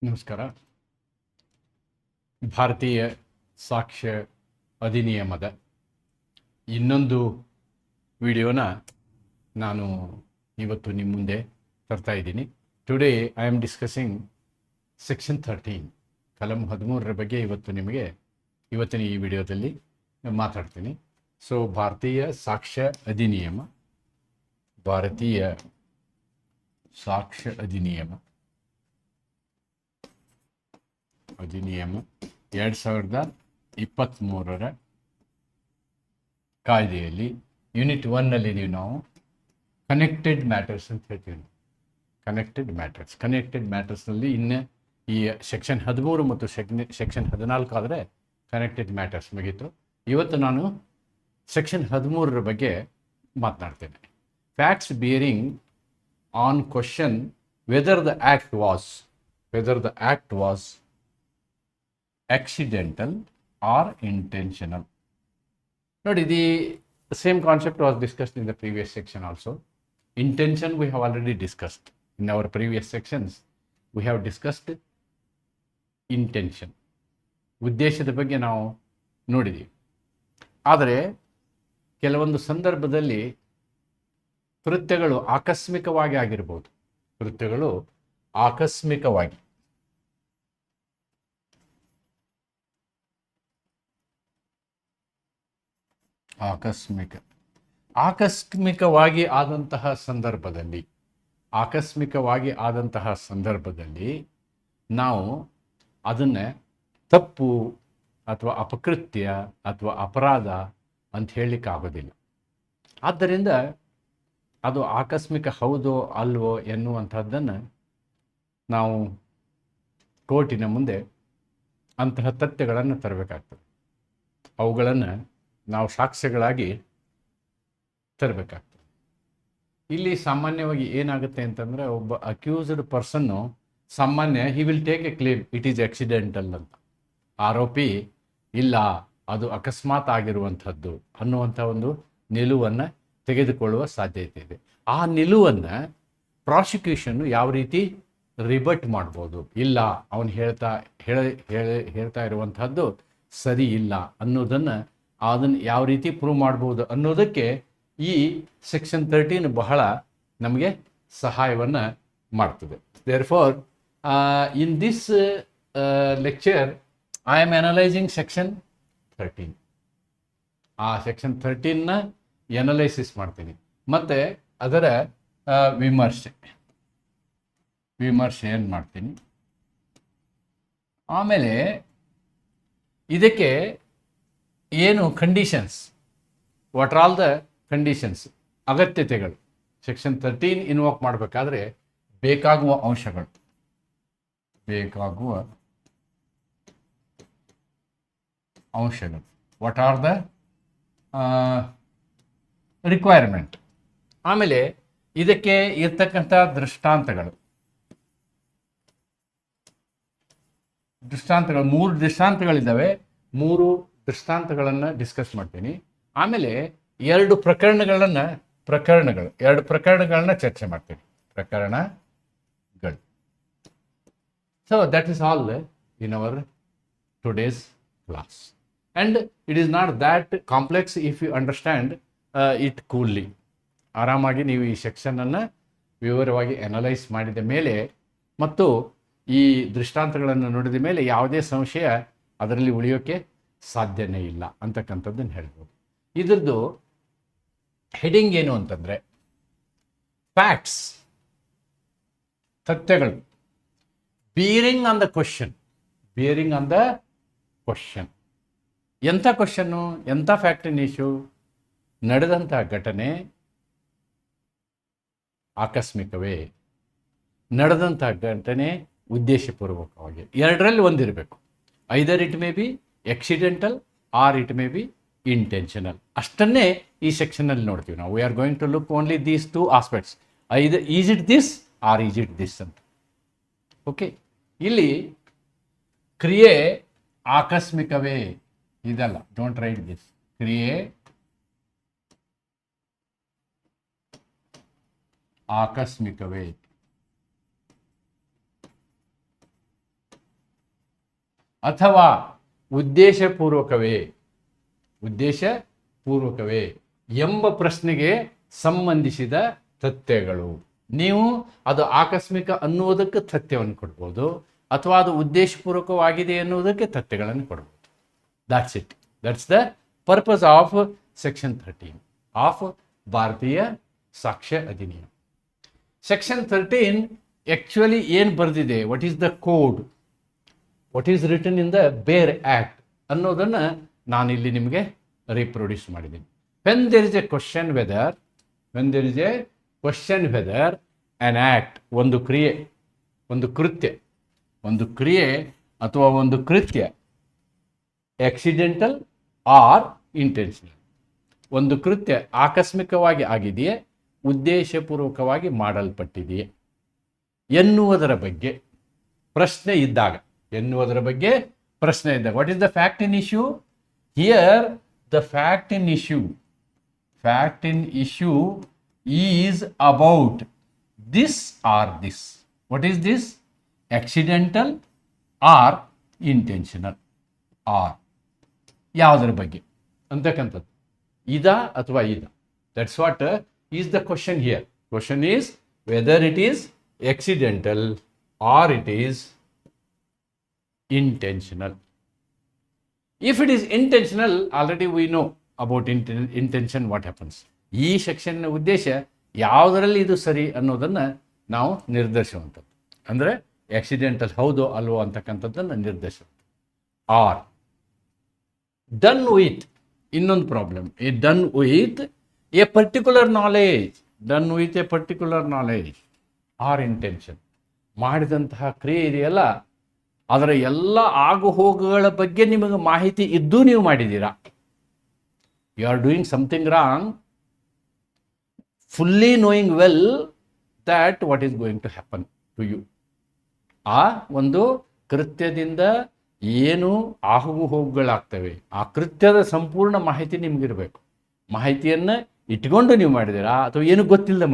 ನಮಸ್ಕಾರ. ಭಾರತೀಯ ಸಾಕ್ಷ್ಯ ಅಧಿನಿಯಮದ ಇನ್ನೊಂದು ವಿಡಿಯೋನ ನಾನು ಇವತ್ತು ನಿಮ್ಮ ಮುಂದೆ ತರ್ತಾ ಇದ್ದೀನಿ. Today I am discussing section 13 ಕಲಂ 13ರ ಬಗ್ಗೆ ಇವತ್ತಿನ ಈ ವಿಡಿಯೋದಲ್ಲಿ ಮಾತಾಡ್ತೀನಿ. ಸೊ ಭಾರತೀಯ ಸಾಕ್ಷ್ಯ ಅಧಿನಿಯಮ 2023ರ ಕಾಯ್ದೆಯಲ್ಲಿ ಯೂನಿಟ್ 1ನಲ್ಲಿ ನಾವು ಕನೆಕ್ಟೆಡ್ ಮ್ಯಾಟರ್ಸ್ ಅಂತ ಹೇಳ್ತೀವಿ. ಕನೆಕ್ಟೆಡ್ ಮ್ಯಾಟರ್ಸ್ನಲ್ಲಿ ಇನ್ನು ಈ ಸೆಕ್ಷನ್ 13 ಮತ್ತು ಸೆಕ್ಷನ್ 14 ಆದರೆ ಕನೆಕ್ಟೆಡ್ ಮ್ಯಾಟರ್ಸ್ ಮುಗೀತು. ಇವತ್ತು ನಾನು ಸೆಕ್ಷನ್ 13ರ ಬಗ್ಗೆ ಮಾತನಾಡ್ತೇನೆ. Facts bearing on question whether the act was accidental or intentional. ನೋಡಿ, the same concept was discussed in the previous section also. Intention we have already discussed. In our previous sections, we have discussed intention. ಉದ್ದೇಶದ ಬಗ್ಗೆ ನಾವು ನೋಡಿದ್ದೀವಿ. ಆದರೆ ಕೆಲವೊಂದು ಸಂದರ್ಭದಲ್ಲಿ ಕೃತ್ಯಗಳು ಆಕಸ್ಮಿಕವಾಗಿ ಆಗಿರ್ಬೋದು. ಆಕಸ್ಮಿಕವಾಗಿ ಆದಂತಹ ಸಂದರ್ಭದಲ್ಲಿ ನಾವು ಅದನ್ನು ತಪ್ಪು ಅಥವಾ ಅಪಕೃತ್ಯ ಅಥವಾ ಅಪರಾಧ ಅಂತ ಹೇಳಲಿಕ್ಕೆ ಆಗೋದಿಲ್ಲ. ಆದ್ದರಿಂದ ಅದು ಆಕಸ್ಮಿಕ ಹೌದೋ ಅಲ್ವೋ ಎನ್ನುವಂಥದ್ದನ್ನು ನಾವು ಕೋರ್ಟಿನ ಮುಂದೆ ಅಂತಹ ತಥ್ಯಗಳನ್ನು ತರಬೇಕಾಗ್ತದೆ. ಅವುಗಳನ್ನು ನಾವು ಸಾಕ್ಷ್ಯಗಳಾಗಿ ತರಬೇಕಾಗ್ತದೆ. ಇಲ್ಲಿ ಸಾಮಾನ್ಯವಾಗಿ ಏನಾಗುತ್ತೆ ಅಂತಂದರೆ, ಒಬ್ಬ ಅಕ್ಯೂಸ್ಡ್ ಪರ್ಸನ್ನು ಸಾಮಾನ್ಯ he will take A claim it is accidental ಅಂತ. ಆರೋಪಿ ಇಲ್ಲ, ಅದು ಅಕಸ್ಮಾತ್ ಆಗಿರುವಂಥದ್ದು ಅನ್ನುವಂಥ ಒಂದು ನಿಲುವನ್ನು ತೆಗೆದುಕೊಳ್ಳುವ ಸಾಧ್ಯತೆ ಇದೆ. ಆ ನಿಲುವನ್ನು ಪ್ರಾಸಿಕ್ಯೂಷನ್ನು ಯಾವ ರೀತಿ ರಿಬಟ್ ಮಾಡ್ಬೋದು, ಇಲ್ಲ ಅವನು ಹೇಳ್ತಾ ಇರುವಂಥದ್ದು ಸರಿ ಇಲ್ಲ ಅನ್ನೋದನ್ನು ಯಾವ ರೀತಿ ಪ್ರೂವ್ ಮಾಡ್ಬೋದು ಅನ್ನೋದಕ್ಕೆ ಈ ಸೆಕ್ಷನ್ 13 ಬಹಳ ನಮಗೆ ಸಹಾಯವನ್ನು ಮಾಡ್ತದೆ. Therefore in this lecture I am analysing section 13. ಆ ಸೆಕ್ಷನ್ 13ನ ಎನಲೈಸಿಸ್ ಮಾಡ್ತೀನಿ ಮತ್ತು ಅದರ ವಿಮರ್ಶೆಯನ್ನು ಮಾಡ್ತೀನಿ. ಆಮೇಲೆ ಇದಕ್ಕೆ ಏನು conditions, what are all the conditions, ಅಗತ್ಯತೆಗಳು, ಸೆಕ್ಷನ್ 13 ಇನ್ವೋಕ್ ಮಾಡಬೇಕಾದ್ರೆ ಬೇಕಾಗುವ ಅಂಶಗಳು, ವಾಟ್ ಆರ್ ದ ರಿಕ್ವೈರ್ಮೆಂಟ್. ಆಮೇಲೆ ಇದಕ್ಕೆ ಇರ್ತಕ್ಕಂಥ ದೃಷ್ಟಾಂತಗಳು 3 ದೃಷ್ಟಾಂತಗಳಿದ್ದಾವೆ. 3 ದೃಷ್ಟಾಂತಗಳನ್ನು ಡಿಸ್ಕಸ್ ಮಾಡ್ತೀನಿ. ಆಮೇಲೆ 2 ಪ್ರಕರಣಗಳನ್ನ ಚರ್ಚೆ ಮಾಡ್ತೀನಿ. ಪ್ರಕರಣಗಳು. So that is all in our today's class. And it is not that complex if you understand it coolly. ಆರಾಮಾಗಿ ನೀವು ಈ ಸೆಕ್ಷನನ್ನು ವಿವರವಾಗಿ ಅನಲೈಸ್ ಮಾಡಿದ ಮೇಲೆ ಮತ್ತು ಈ ದೃಷ್ಟಾಂತಗಳನ್ನು ನೋಡಿದ ಮೇಲೆ ಯಾವುದೇ ಸಂಶಯ ಅದರಲ್ಲಿ ಉಳಿಯೋಕ್ಕೆ ಸಾಧ್ಯನೇ ಇಲ್ಲ ಅಂತಕ್ಕಂಥದ್ದನ್ನು ಹೇಳ್ಬೋದು. ಇದ್ರದ್ದು ಹೆಡಿಂಗ್ ಏನು ಅಂತಂದರೆ, ಫ್ಯಾಕ್ಟ್ಸ್, ತಥ್ಯಗಳು, ಬಿಯರಿಂಗ್ ಆನ್ ದ ಕ್ವಶನ್. ಎಂಥ ಕ್ವಶನ್ನು, ಎಂಥ ಫ್ಯಾಕ್ಟಿನ್ ಇಶ್ಯೂ? ನಡೆದಂಥ ಘಟನೆ ಆಕಸ್ಮಿಕವೇ, ನಡೆದಂಥ ಘಟನೆ ಉದ್ದೇಶಪೂರ್ವಕವಾಗಿ, ಎರಡರಲ್ಲಿ ಒಂದಿರಬೇಕು. Either it may be accidental or it may be intentional. ಅಷ್ಟನ್ನೇ ಈ ಸೆಕ್ಷನಲ್ಲಿ ನೋಡ್ತೀವಿ ನಾವು. We are going to look only these 2 aspects. Either is it this or is it this ಅಂತ. ಓಕೆ, ಇಲ್ಲಿ ಕ್ರಿಯೆ ಆಕಸ್ಮಿಕವೇ ಇದಲ್ಲ, ಡೋಂಟ್ ರೈಟ್ ದಿಸ್. ಕ್ರಿಯೆ ಆಕಸ್ಮಿಕವೇ ಅಥವಾ ಉದ್ದೇಶಪೂರ್ವಕವೇ ಎಂಬ ಪ್ರಶ್ನೆಗೆ ಸಂಬಂಧಿಸಿದ ತಥ್ಯಗಳು. ನೀವು ಅದು ಆಕಸ್ಮಿಕ ಅನ್ನುವುದಕ್ಕೆ ತಥ್ಯವನ್ನು ಕೊಡ್ಬೋದು, ಅಥವಾ ಅದು ಉದ್ದೇಶಪೂರ್ವಕವಾಗಿದೆ ಎನ್ನುವುದಕ್ಕೆ ತಥ್ಯಗಳನ್ನು ಕೊಡ್ಬೋದು. That's it. That's the purpose of section 13 ಆಫ್ ಭಾರತೀಯ ಸಾಕ್ಷ್ಯ ಅಧಿನಿಯಮ. ಸೆಕ್ಷನ್ 13 ಆಕ್ಚುಲಿ ಏನು ಬರೆದಿದೆ, what is the code, what is written in the bare act ಅನ್ನೋದನ್ನು ನಾನಿಲ್ಲಿ ನಿಮಗೆ ರೀಪ್ರೊಡ್ಯೂಸ್ ಮಾಡಿದ್ದೀನಿ. When there is a question whether an act, ಒಂದು ಕ್ರಿಯೆ ಅಥವಾ ಒಂದು ಕೃತ್ಯ ಆಕ್ಸಿಡೆಂಟಲ್ ಆರ್ ಇಂಟೆನ್ಷನಲ್, ಒಂದು ಕೃತ್ಯ ಆಕಸ್ಮಿಕವಾಗಿ ಆಗಿದೆಯೇ, ಉದ್ದೇಶಪೂರ್ವಕವಾಗಿ ಮಾಡಲ್ಪಟ್ಟಿದೆಯೇ ಎನ್ನುವುದರ ಬಗ್ಗೆ ಪ್ರಶ್ನೆ ಇದ್ದಾಗ, what is the fact in issue? Here the fact in issue is about this or this. What is this? Accidental or intentional or, ಯಾವುದರ ಬಗ್ಗೆ ಅಂತಕ್ಕಂಥದ್ದು, ಇದ ಅಥವಾ ಇದ. That's what is the question here. Question is whether it is accidental or it is intentional. If it is intentional, already we know about intention, what happens. ಈ section ಉದ್ದೇಶ ಯಾವುದರಲ್ಲಿ ಇದು ಸರಿ ಅನ್ನೋದನ್ನು ನಾವು ನಿರ್ಧರಿಸುವಂಥದ್ದು, ಅಂದರೆ ಆಕ್ಸಿಡೆಂಟಲ್ ಹೌದೋ ಅಲ್ವೋ ಅಂತಕ್ಕಂಥದ್ದನ್ನು ನಿರ್ಧರಿಸುವಂಥದ್ದು. ಆರ್ ಡನ್ ವಿತ್, ಇನ್ನೊಂದು problem, done with a particular knowledge or intention. ಮಾಡಿದಂತಹ ಕ್ರಿಯೆ ಇದೆಯಲ್ಲ, ಅದರ ಎಲ್ಲ ಆಗುಹೋಗುಗಳ ಬಗ್ಗೆ ನಿಮಗೆ ಮಾಹಿತಿ ಇದ್ದೂ ನೀವು ಮಾಡಿದ್ದೀರಾ. You are doing something wrong, fully knowing well that what is going to happen to you. ಆ ಒಂದು ಕೃತ್ಯದಿಂದ ಏನು ಆಗುಹೋಗುಗಳಾಗ್ತವೆ, ಆ ಕೃತ್ಯದ ಸಂಪೂರ್ಣ ಮಾಹಿತಿ ನಿಮಗಿರಬೇಕು. ಮಾಹಿತಿಯನ್ನು ಇಟ್ಕೊಂಡು ನೀವು ಮಾಡಿದ್ದೀರಾ ಅಥವಾ ಏನು ಗೊತ್ತಿಲ್ಲದೆ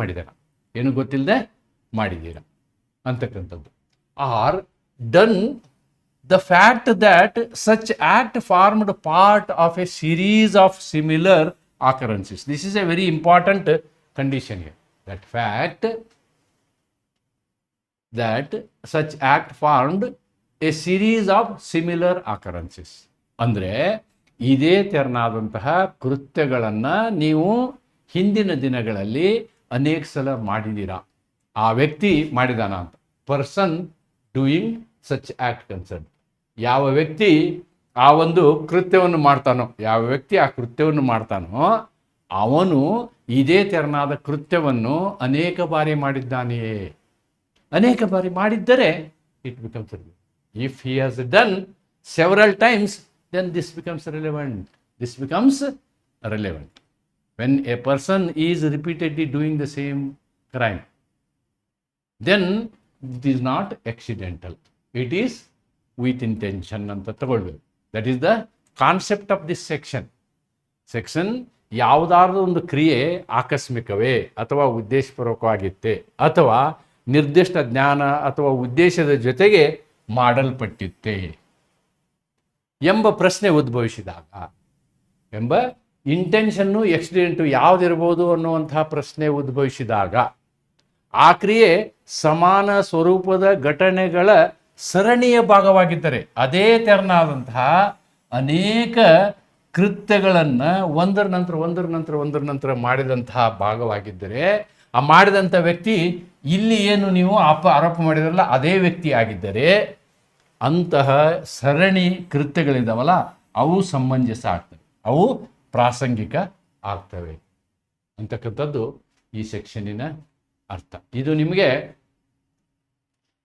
ಮಾಡಿದ್ದೀರಾ ಅಂತಕ್ಕಂಥದ್ದು. Or done the fact that such act formed part of a series of similar occurrences. This is a very important condition here. That fact that such act formed a series of similar occurrences, ಅಂದರೆ ಇದೇ ತೆರನಾದಂತಹ ಕೃತ್ಯಗಳನ್ನು ನೀವು ಹಿಂದಿನ ದಿನಗಳಲ್ಲಿ ಅನೇಕ ಸಲ ಮಾಡಿದ್ದೀರಾ. ಆ ವ್ಯಕ್ತಿ ಮಾಡಿದಾನ ಅಂತ, person doing such act concern. ಯಾವ ವ್ಯಕ್ತಿ ಆ ಒಂದು ಕೃತ್ಯವನ್ನು ಮಾಡ್ತಾನೋ ಅವನು ಇದೇ ತೆರನಾದ ಕೃತ್ಯವನ್ನು ಅನೇಕ ಬಾರಿ ಮಾಡಿದ್ದಾನೆಯೇ. ಅನೇಕ ಬಾರಿ ಮಾಡಿದ್ದರೆ it becomes relevant. If he has done several times, then this becomes relevant. When a person is repeatedly doing the same crime, then it is not accidental, it is with intention anta ತಗೊಳ್ಬೇಕು. That is the concept of this section. ಯಾವುದಾದ್ರೂ ಒಂದು ಕ್ರಿಯೆ ಆಕಸ್ಮಿಕವೇ ಅಥವಾ ಉದ್ದೇಶಪೂರ್ವಕವಾಗಿತ್ತೆ ಅಥವಾ ನಿರ್ದಿಷ್ಟ ಜ್ಞಾನ ಅಥವಾ ಉದ್ದೇಶದ ಜೊತೆಗೆ ಮಾಡಲ್ಪಟ್ಟಿತ್ತೆ ಎಂಬ ಪ್ರಶ್ನೆ ಉದ್ಭವಿಸಿದಾಗ, ಎಂಬ ಇಂಟೆನ್ಷನ್ನು ಆಕ್ಸಿಡೆಂಟು ಯಾವುದಿರ್ಬೋದು ಅನ್ನುವಂತಹ ಪ್ರಶ್ನೆ ಉದ್ಭವಿಸಿದಾಗ, ಆ ಕ್ರಿಯೆ ಸಮಾನ ಸ್ವರೂಪದ ಘಟನೆಗಳ ಸರಣಿಯ ಭಾಗವಾಗಿದ್ದರೆ, ಅದೇ ತೆರನಾದಂತಹ ಅನೇಕ ಕೃತ್ಯಗಳನ್ನು ಒಂದರ ನಂತರ ಮಾಡಿದಂತಹ ಭಾಗವಾಗಿದ್ದರೆ, ಆ ಮಾಡಿದಂಥ ವ್ಯಕ್ತಿ ಇಲ್ಲಿ ಏನು ನೀವು ಆರೋಪ ಮಾಡಿದ್ರಲ್ಲ ಅದೇ ವ್ಯಕ್ತಿ ಆಗಿದ್ದರೆ, ಅಂತಹ ಸರಣಿ ಕೃತ್ಯಗಳಿದ್ದಾವಲ್ಲ ಅವು ಸಮಂಜಸ ಆಗ್ತವೆ, ಅವು ಪ್ರಾಸಂಗಿಕ ಆಗ್ತವೆ ಅಂತಕ್ಕಂಥದ್ದು ಈ ಸೆಕ್ಷನ್ನಿನ ಅರ್ಥ. ಇದು ನಿಮಗೆ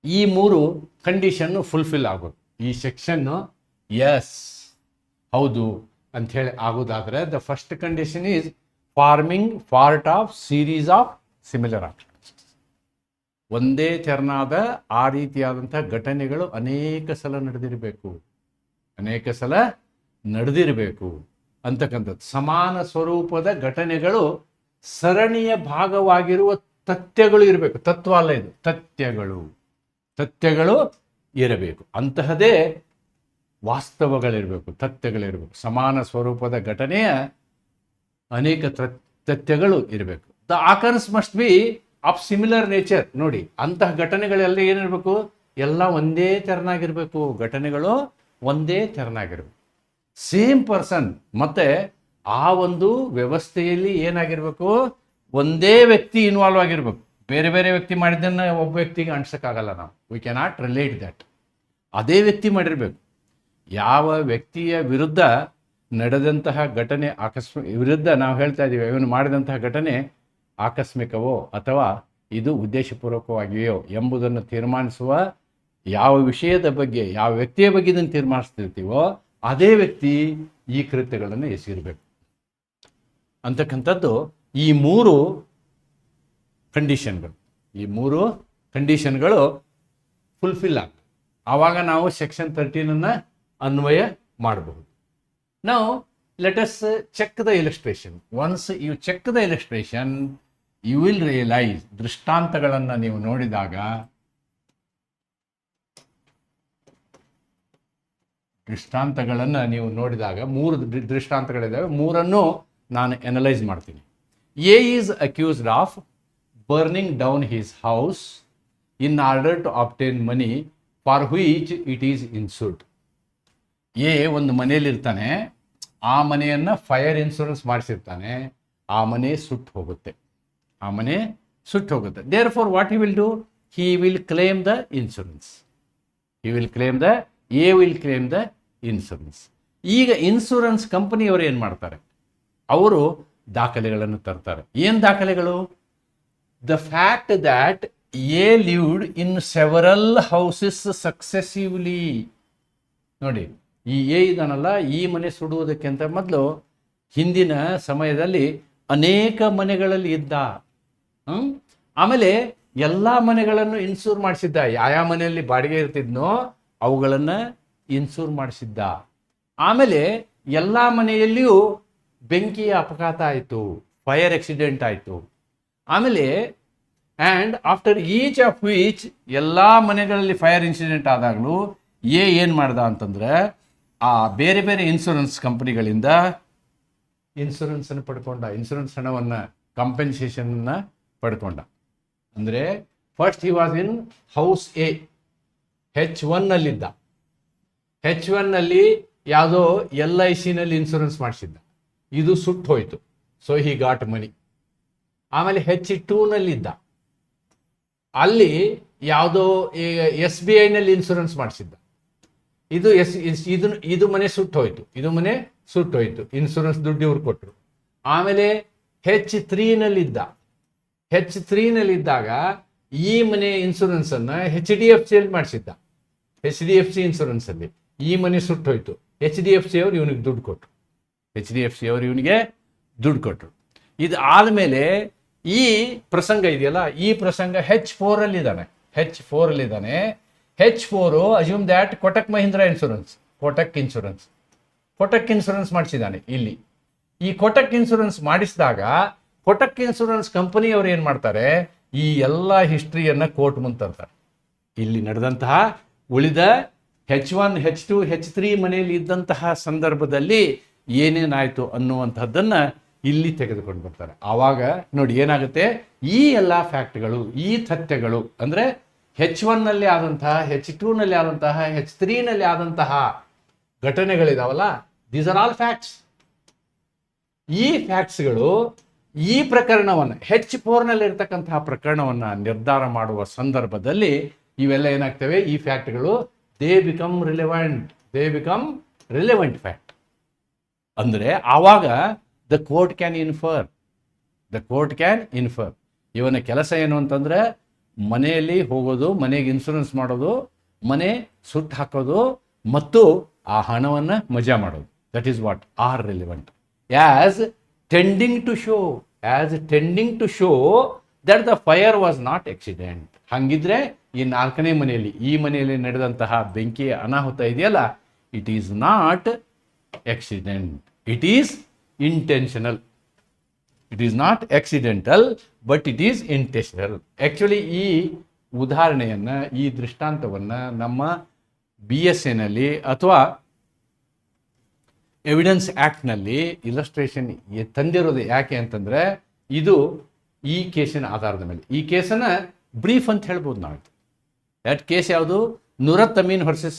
ಈ 3 ಕಂಡೀಷನ್ನು ಫುಲ್ಫಿಲ್ ಆಗೋದು. ಈ ಸೆಕ್ಷನ್ನು ಎಸ್ ಹೌದು ಅಂಥೇಳಿ ಆಗೋದಾದರೆ, the first condition is forming part of series of similar actions. ಒಂದೇ ತೆರನಾದ ಆ ರೀತಿಯಾದಂಥ ಘಟನೆಗಳು ಅನೇಕ ಸಲ ನಡೆದಿರಬೇಕು ಅಂತಕ್ಕಂಥದ್ದು. ಸಮಾನ ಸ್ವರೂಪದ ಘಟನೆಗಳು ಸರಣಿಯ ಭಾಗವಾಗಿರುವ ತಥ್ಯಗಳು ಇರಬೇಕು. ತತ್ವ ಅಲ್ಲ ಇದು, ತಥ್ಯಗಳು ಇರಬೇಕು. ಅಂತಹದೇ ವಾಸ್ತವಗಳಿರಬೇಕು, ತಥ್ಯಗಳಿರಬೇಕು. ಸಮಾನ ಸ್ವರೂಪದ ಘಟನೆಯ ಅನೇಕ ತಥ್ಯಗಳು ಇರಬೇಕು. The occurs must be of similar nature. ನೋಡಿ, ಅಂತಹ ಘಟನೆಗಳೆಲ್ಲ ಏನಿರಬೇಕು, ಎಲ್ಲ ಒಂದೇ ತೆರನಾಗಿರಬೇಕು. ಘಟನೆಗಳು ಒಂದೇ ತೆರನಾಗಿರಬೇಕು. ಸೇಮ್ ಪರ್ಸನ್, ಮತ್ತೆ ಆ ಒಂದು ವ್ಯವಸ್ಥೆಯಲ್ಲಿ ಏನಾಗಿರ್ಬೇಕು, ಒಂದೇ ವ್ಯಕ್ತಿ ಇನ್ವಾಲ್ವ್ ಆಗಿರ್ಬೇಕು. ಬೇರೆ ಬೇರೆ ವ್ಯಕ್ತಿ ಮಾಡಿದ್ದನ್ನು ಒಬ್ಬ ವ್ಯಕ್ತಿಗೆ ಅಂಟಿಸೋಕ್ಕಾಗಲ್ಲ. ನಾವು ವಿ ಕ್ಯಾನಾಟ್ ರಿಲೇಟ್ ದ್ಯಾಟ್. ಅದೇ ವ್ಯಕ್ತಿ ಮಾಡಿರಬೇಕು. ಯಾವ ವ್ಯಕ್ತಿಯ ವಿರುದ್ಧ ನಡೆದಂತಹ ಘಟನೆ ವಿರುದ್ಧ ನಾವು ಹೇಳ್ತಾ ಇದ್ದೀವಿ, ಇವನು ಮಾಡಿದಂತಹ ಘಟನೆ ಆಕಸ್ಮಿಕವೋ ಅಥವಾ ಇದು ಉದ್ದೇಶಪೂರ್ವಕವಾಗಿವೆಯೋ ಎಂಬುದನ್ನು ತೀರ್ಮಾನಿಸುವ ಯಾವ ವಿಷಯದ ಬಗ್ಗೆ, ಯಾವ ವ್ಯಕ್ತಿಯ ಬಗ್ಗೆ ಇದನ್ನು ತೀರ್ಮಾನಿಸ್ತಿರ್ತೀವೋ ಅದೇ ವ್ಯಕ್ತಿ ಈ ಕೃತ್ಯಗಳನ್ನು ಎಸಗಿರಬೇಕು ಅಂತಕ್ಕಂಥದ್ದು ಈ ಮೂರು ಕಂಡೀಷನ್ಗಳು ಫುಲ್ಫಿಲ್ ಆಗ್ತವೆ. ಆವಾಗ ನಾವು ಸೆಕ್ಷನ್ 13 ಅನ್ವಯ ಮಾಡಬಹುದು. ನಾವು let us check the illustration. Once you check the illustration you will realise, ದೃಷ್ಟಾಂತಗಳನ್ನು ನೀವು ನೋಡಿದಾಗ ಮೂರು ದೃಷ್ಟಾಂತಗಳಿದ್ದಾವೆ. ಮೂರನ್ನು ನಾನು ಅನಲೈಸ್ ಮಾಡ್ತೀನಿ. A is accused of burning down his house in order to obtain money for which it is insured. A ಒಂದು ಮನೆಯಲ್ಲಿರ್ತಾನೆ, ಆ ಮನೆಯನ್ನು ಫೈರ್ ಇನ್ಶೂರೆನ್ಸ್ ಮಾಡಿಸಿರ್ತಾನೆ, ಆ ಮನೆ ಸುಟ್ಟು ಹೋಗುತ್ತೆ. Therefore what he will do, he will claim the insurance. A will claim the insurance. ಈಗ insurance ಕಂಪನಿಯವರು ಏನು ಮಾಡ್ತಾರೆ, ಅವರು ದಾಖಲೆಗಳನ್ನು ತರ್ತಾರೆ. ಏನು ದಾಖಲೆಗಳು? The fact that A lived in several houses successively. ನೋಡಿ, ಈ ಎ ಇದನ್ನಲ್ಲ, ಈ ಮನೆ ಸುಡುವುದಕ್ಕಿಂತ ಮೊದಲು ಹಿಂದಿನ ಸಮಯದಲ್ಲಿ ಅನೇಕ ಮನೆಗಳಲ್ಲಿ ಇದ್ದ. ಆಮೇಲೆ ಎಲ್ಲ ಮನೆಗಳನ್ನು ಇನ್ಶೂರ್ ಮಾಡಿಸಿದ್ದ. ಯಾವ ಮನೆಯಲ್ಲಿ ಬಾಡಿಗೆ ಇರ್ತಿದ್ನೋ ಅವುಗಳನ್ನು ಇನ್ಶೂರ್ ಮಾಡಿಸಿದ್ದ. ಆಮೇಲೆ ಎಲ್ಲ ಮನೆಯಲ್ಲಿಯೂ ಬೆಂಕಿಯ ಅಪಘಾತ ಆಯಿತು, ಫೈರ್ ಆಕ್ಸಿಡೆಂಟ್ ಆಯಿತು. ಆಮೇಲೆ and after each of which, ಎಲ್ಲ ಮನೆಗಳಲ್ಲಿ ಫೈರ್ ಇನ್ಸಿಡೆಂಟ್ ಆದಾಗಲೂ ಏನು ಮಾಡ್ದ ಅಂತಂದರೆ, ಆ ಬೇರೆ ಬೇರೆ ಇನ್ಶೂರೆನ್ಸ್ ಕಂಪನಿಗಳಿಂದ ಇನ್ಶೂರೆನ್ಸನ್ನು ಪಡ್ಕೊಂಡ, ಇನ್ಶೂರೆನ್ಸ್ ಹಣವನ್ನು, ಕಾಂಪೆನ್ಸೇಷನ್ನ ಪಡ್ಕೊಂಡ. ಅಂದರೆ first he was in house A, H1ನಲ್ಲಿದ್ದ. H1ನಲ್ಲಿ ಯಾವುದೋ LICನಲ್ಲಿ ಇನ್ಶೂರೆನ್ಸ್ ಮಾಡಿಸಿದ್ದ, ಇದು ಸುಟ್ಟು ಹೋಯಿತು, ಸೊ ಹಿ ಗಾಟ್ ಮನಿ. ಆಮೇಲೆ H2ನಲ್ಲಿದ್ದ, ಅಲ್ಲಿ ಯಾವುದೋ SBIನಲ್ಲಿ ಇನ್ಶೂರೆನ್ಸ್ ಮಾಡಿಸಿದ್ದ, ಇದು ಮನೆ ಸುಟ್ಟು ಹೋಯಿತು, ಇನ್ಶೂರೆನ್ಸ್ ದುಡ್ಡು ಇವ್ರು ಕೊಟ್ಟರು. ಆಮೇಲೆ H3ನಲ್ಲಿದ್ದಾಗ ಈ ಮನೆ ಇನ್ಶೂರೆನ್ಸನ್ನು HDFCಯಲ್ಲಿ ಮಾಡಿಸಿದ್ದ. HDFC ಇನ್ಶೂರೆನ್ಸಲ್ಲಿ ಈ ಮನೆ ಸುಟ್ಟು ಹೋಯಿತು, HDFC ಅವರು ಇವನಿಗೆ ದುಡ್ಡು ಕೊಟ್ಟರು. ಇದು ಆದಮೇಲೆ ಈ ಪ್ರಸಂಗ ಇದೆಯಲ್ಲ, ಈ ಪ್ರಸಂಗ H4ಅಲ್ಲಿದ್ದಾನೆ. H4 assume that Kotak Mahindra insurance, Kotak insurance ಮಾಡಿಸಿದ್ದಾನೆ. ಇಲ್ಲಿ ಈ ಕೊಟಕ್ ಇನ್ಶೂರೆನ್ಸ್ ಮಾಡಿಸಿದಾಗ ಕೊಟಕ್ ಇನ್ಶೂರೆನ್ಸ್ ಕಂಪನಿಯವರು ಏನು ಮಾಡ್ತಾರೆ, ಈ ಎಲ್ಲ ಹಿಸ್ಟ್ರಿಯನ್ನು ಕೋರ್ಟ್ ಮುಂದೆ ತರ್ತಾರೆ. ಇಲ್ಲಿ ನಡೆದಂತಹ ಉಳಿದ H1, H2, H3 ಮನೆಯಲ್ಲಿ ಇದ್ದಂತಹ ಸಂದರ್ಭದಲ್ಲಿ ಏನೇನಾಯಿತು ಅನ್ನುವಂಥದ್ದನ್ನು ಇಲ್ಲಿ ತೆಗೆದುಕೊಂಡು ಬರ್ತಾರೆ. ಆವಾಗ ನೋಡಿ ಏನಾಗುತ್ತೆ, ಈ ಎಲ್ಲ ಫ್ಯಾಕ್ಟ್ಗಳು, ಈ ತಥ್ಯಗಳು, ಅಂದರೆ H1ನಲ್ಲಿ ಆದಂತಹ, H2ನಲ್ಲಿ ಆದಂತಹ, H3ನಲ್ಲಿ ಆದಂತಹ ಘಟನೆಗಳಿದಾವಲ್ಲ, ದೀಸ್ ಆರ್ ಆಲ್ ಫ್ಯಾಕ್ಟ್ಸ್. ಈ ಫ್ಯಾಕ್ಟ್ಸ್ಗಳು ಈ ಪ್ರಕರಣವನ್ನು, H4ನಲ್ಲಿ ಇರ್ತಕ್ಕಂತಹ ಪ್ರಕರಣವನ್ನು ನಿರ್ಧಾರ ಮಾಡುವ ಸಂದರ್ಭದಲ್ಲಿ ಇವೆಲ್ಲ ಏನಾಗ್ತವೆ, ಈ ಫ್ಯಾಕ್ಟ್ಗಳು ದೇ ಬಿಕಮ್ ರಿಲೆವೆಂಟ್ ಫ್ಯಾಕ್ಟ್. ಅಂದರೆ ಆವಾಗ ದ ಕೋರ್ಟ್ ಕ್ಯಾನ್ ಇನ್ಫರ್. ಇವನ ಕೆಲಸ ಏನು ಅಂತಂದರೆ, ಮನೆಯಲ್ಲಿ ಹೋಗೋದು, ಮನೆಗೆ ಇನ್ಶೂರೆನ್ಸ್ ಮಾಡೋದು, ಮನೆ ಸುಟ್ಟು ಹಾಕೋದು ಮತ್ತು ಆ ಹಣವನ್ನು ಮಜಾ ಮಾಡೋದು. That is what are relevant as tending to show that the fire was not accident. ಹಾಗಿದ್ರೆ ಈ 4ನೇ ಮನೆಯಲ್ಲಿ, ಈ ಮನೆಯಲ್ಲಿ ನಡೆದಂತಹ ಬೆಂಕಿಯ ಅನಾಹುತ ಇದೆಯಲ್ಲ, it is not accident, it is intentional. It is not accidental but it is intentional. Actually ಈ ಉದಾಹರಣೆಯನ್ನು, ಈ ದೃಷ್ಟಾಂತವನ್ನು ನಮ್ಮ BSAನಲ್ಲಿ ಅಥವಾ ಎವಿಡೆನ್ಸ್ ಆ್ಯಕ್ಟ್ನಲ್ಲಿ ಇಲಸ್ಟ್ರೇಷನ್ ತಂದಿರೋದು ಯಾಕೆ ಅಂತಂದರೆ ಇದು ಈ ಕೇಸಿನ ಆಧಾರದ ಮೇಲೆ. ಈ ಕೇಸನ್ನು ಬ್ರೀಫ್ ಅಂತ ಹೇಳ್ಬೋದು ನಾವು. ದಟ್ ಕೇಸ್ ಯಾವುದು? ನುರತ್ ಅಮೀನ್ ವರ್ಸಸ್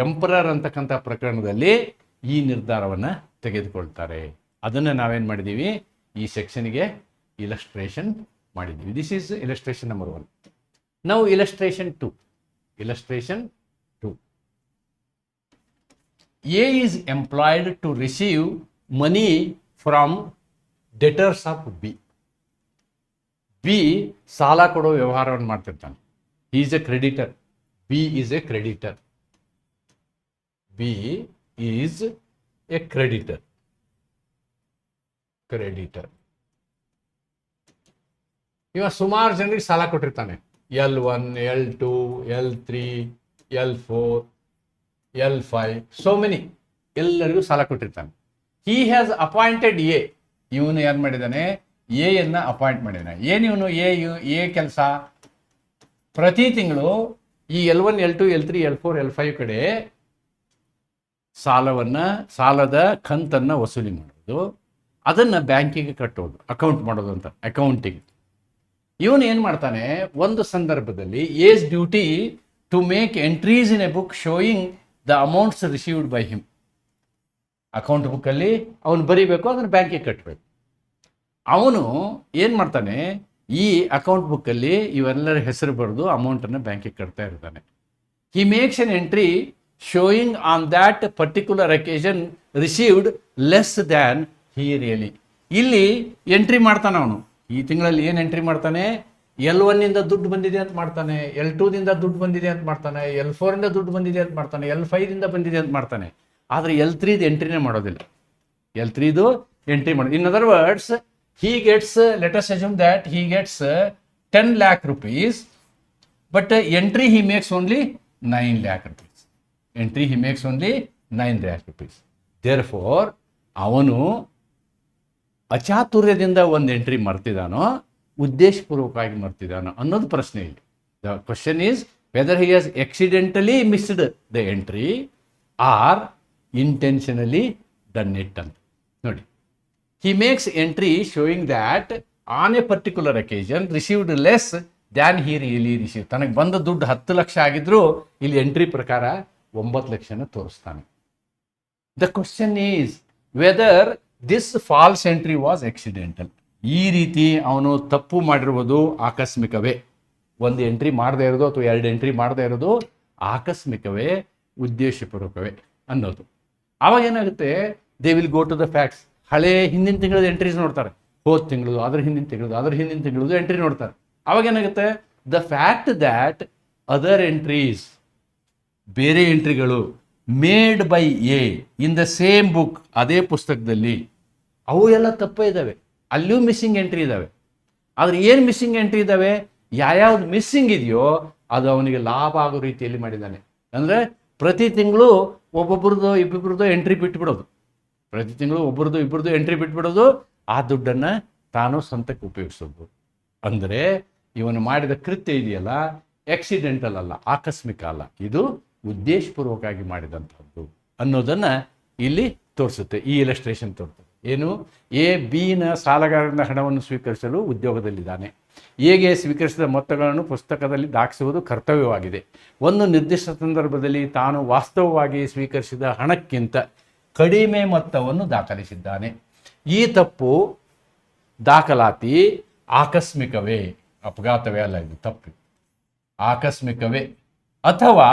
ಎಂಪರರ್ ಅಂತಕ್ಕಂಥ ಪ್ರಕರಣದಲ್ಲಿ ಈ ನಿರ್ಧಾರವನ್ನು ತೆಗೆದುಕೊಳ್ತಾರೆ. ಅದನ್ನು ನಾವೇನು ಮಾಡಿದ್ದೀವಿ, ಈ ಸೆಕ್ಷನ್ಗೆ ಇಲಸ್ಟ್ರೇಷನ್ ಮಾಡಿದ್ದೀವಿ. This is illustration number 1. ನಾವು illustration 2. Illustration 2. A is employed to receive money from debtors of B. B ಸಾಲ ಕೊಡೋ ವ್ಯವಹಾರವನ್ನು ಮಾಡ್ತಿರ್ತಾನೆ. He is a creditor. B is a creditor. B is a creditor. Creditor. ಇವ ಸುಮಾರು ಜನರಿಗೆ ಸಾಲ ಕೊಟ್ಟಿರ್ತಾನೆ. L1, L2, L3, L4, L5, so many, ಎಲ್ಲರಿಗೂ ಸಾಲ ಕೊಟ್ಟಿರ್ತಾನೆ. He has appointed A. ಇವನು ಏನು ಮಾಡಿದ್ದಾನೆ? ಎ ಅನ್ನ ಅಪಾಯಿಂಟ್ ಮಾಡಿದ್ದಾನೆ. ಏನು ಇವನು ಎ ಕೆಲಸ? ಪ್ರತಿ ತಿಂಗಳು ಈ L1, L2, L3, L4, L5 ಕಡೆ ಸಾಲದ ಕಂತನ್ನು ವಸೂಲಿ ಮಾಡೋದು, ಅದನ್ನು ಬ್ಯಾಂಕಿಗೆ ಕಟ್ಟೋದು, ಅಕೌಂಟ್ ಮಾಡೋದು ಅಂತ, ಅಕೌಂಟಿಂಗ್. ಇವನು ಏನು ಮಾಡ್ತಾನೆ? ಒಂದು ಸಂದರ್ಭದಲ್ಲಿ as duty to make entries in a book showing the amounts received by him. Account ಬುಕ್ಕಲ್ಲಿ ಅವನು ಬರೀಬೇಕು, ಅದನ್ನು ಬ್ಯಾಂಕಿಗೆ ಕಟ್ಟಬೇಕು. ಅವನು ಏನು ಮಾಡ್ತಾನೆ? ಈ ಅಕೌಂಟ್ ಬುಕ್ಕಲ್ಲಿ ಇವೆಲ್ಲರ ಹೆಸರು ಬರೆದು ಅಮೌಂಟನ್ನು ಬ್ಯಾಂಕಿಗೆ ಕಟ್ತಾ ಇರ್ತಾನೆ. He makes N entry showing on that particular occasion received less than he really. ಇಲ್ಲಿ ಎಂಟ್ರಿ ಮಾಡ್ತಾನೆ ಅವನು. ಈ ತಿಂಗಳಲ್ಲಿ ಏನು ಎಂಟ್ರಿ ಮಾಡ್ತಾನೆ? L1 ದುಡ್ಡು ಬಂದಿದೆ ಅಂತ ಮಾಡ್ತಾನೆ, L2 ದುಡ್ಡು ಬಂದಿದೆ ಅಂತ ಮಾಡ್ತಾನೆ, L4 ದುಡ್ಡು ಬಂದಿದೆ ಅಂತ ಮಾಡ್ತಾನೆ, L5 ಬಂದಿದೆ ಅಂತ ಮಾಡ್ತಾನೆ. ಆದರೆ L3 ಎಂಟ್ರಿನೇ ಮಾಡೋದಿಲ್ಲ. L3 ಎಂಟ್ರಿ ಮಾಡೋದು. In other words, he gets, let us assume that he gets 10 lakh rupees, but entry he makes only 9 lakh rupees. Entry he makes only 9 lakh rupees. Therefore, ಅವನು ಅಚಾತುರ್ಯದಿಂದ ಒಂದು entry ಮರ್ತಿದ್ದಾನೋ, ಉದ್ದೇಶಪೂರ್ವಕವಾಗಿ ಮರ್ತಿದ್ದಾನೋ ಅನ್ನೋದು ಪ್ರಶ್ನೆ ಇಲ್ಲಿ. The question is whether he has accidentally missed the entry or intentionally done it ಅಂತ ನೋಡಿ. He makes entry showing that on a particular occasion received less than he really received. ತನಗೆ ಬಂದ ದುಡ್ಡು 10 ಲಕ್ಷ ಆಗಿದ್ರು ಇಲ್ಲಿ ಎಂಟ್ರಿ ಪ್ರಕಾರ 9 ಲಕ್ಷನ ತೋರಿಸ್ತಾನೆ. The question is whether this false entry was accidental. ಈ ರೀತಿ ಅವನು ತಪ್ಪು ಮಾಡಿರುವುದು ಆಕಸ್ಮಿಕವೇ, ಒಂದು ಎಂಟ್ರಿ ಮಾಡದೇ ಇರೋದು ಅಥವಾ 2 ಎಂಟ್ರಿ ಮಾಡದೇ ಇರೋದು ಆಕಸ್ಮಿಕವೇ, ಉದ್ದೇಶಪೂರ್ವಕವೇ ಅನ್ನೋದು. ಆವಾಗ ಏನಾಗುತ್ತೆ? They will go to the facts. ಹಿಂದಿನ ತಿಂಗಳದ ಎಂಟ್ರೀಸ್ ನೋಡ್ತಾರೆ, ಹೋದ ತಿಂಗಳದು, ಅದ್ರ ಹಿಂದಿನ ತಿಂಗಳದು ಎಂಟ್ರಿ ನೋಡ್ತಾರೆ. ಅವಾಗ ಏನಾಗುತ್ತೆ? The fact that other entries, ಬೇರೆ ಎಂಟ್ರಿಗಳು made by A in the same book, ಅದೇ ಪುಸ್ತಕದಲ್ಲಿ, ಅವು ಎಲ್ಲ ತಪ್ಪೇ ಇದ್ದಾವೆ. ಅಲ್ಲಿಯೂ ಮಿಸ್ಸಿಂಗ್ ಎಂಟ್ರಿ ಇದ್ದಾವೆ. ಆದರೆ ಏನು ಮಿಸ್ಸಿಂಗ್ ಎಂಟ್ರಿ ಇದ್ದಾವೆ? ಯಾವ್ಯಾವ್ದು ಮಿಸ್ಸಿಂಗ್ ಇದೆಯೋ ಅದು ಅವನಿಗೆ ಲಾಭ ಆಗೋ ರೀತಿಯಲ್ಲಿ ಮಾಡಿದ್ದಾನೆ. ಅಂದರೆ ಪ್ರತಿ ತಿಂಗಳು ಒಬ್ಬೊಬ್ರದ್ದು ಇಬ್ಬಿಬ್ರದ್ದು ಎಂಟ್ರಿ ಬಿಟ್ಬಿಡೋದು, ಪ್ರತಿ ತಿಂಗಳು ಒಬ್ಬರದು ಇಬ್ಬರದು ಎಂಟ್ರಿ ಬಿಟ್ಬಿಡೋದು, ಆ ದುಡ್ಡನ್ನು ತಾನು ಸ್ವಂತಕ್ಕೆ ಉಪಯೋಗಿಸೋದು. ಅಂದರೆ ಇವನು ಮಾಡಿದ ಕೃತ್ಯ ಇದೆಯಲ್ಲ, ಆಕ್ಸಿಡೆಂಟಲ್ ಅಲ್ಲ, ಆಕಸ್ಮಿಕ ಅಲ್ಲ, ಇದು ಉದ್ದೇಶಪೂರ್ವಕವಾಗಿ ಮಾಡಿದಂಥದ್ದು ಅನ್ನೋದನ್ನು ಇಲ್ಲಿ ತೋರಿಸುತ್ತೆ. ಈ ಇಲಸ್ಟ್ರೇಷನ್ ತೋರಿಸುತ್ತೆ. ಏನು? ಎ ಬಿನ ಸಾಲಗಾರನ ಹಣವನ್ನು ಸ್ವೀಕರಿಸಲು ಉದ್ಯೋಗದಲ್ಲಿದ್ದಾನೆ. ಎಗೆ ಸ್ವೀಕರಿಸಿದ ಮೊತ್ತಗಳನ್ನು ಪುಸ್ತಕದಲ್ಲಿ ದಾಖಲಿಸುವುದು ಕರ್ತವ್ಯವಾಗಿದೆ. ಒಂದು ನಿರ್ದಿಷ್ಟ ಸಂದರ್ಭದಲ್ಲಿ ತಾನು ವಾಸ್ತವವಾಗಿ ಸ್ವೀಕರಿಸಿದ ಹಣಕ್ಕಿಂತ ಕಡಿಮೆ ಮೊತ್ತವನ್ನು ದಾಖಲಿಸಿದ್ದಾನೆ. ಈ ತಪ್ಪು ದಾಖಲಾತಿ ಆಕಸ್ಮಿಕವೇ, ಅಪಘಾತವೇ ಅಲ್ಲ, ಇದು ತಪ್ಪು ಆಕಸ್ಮಿಕವೇ ಅಥವಾ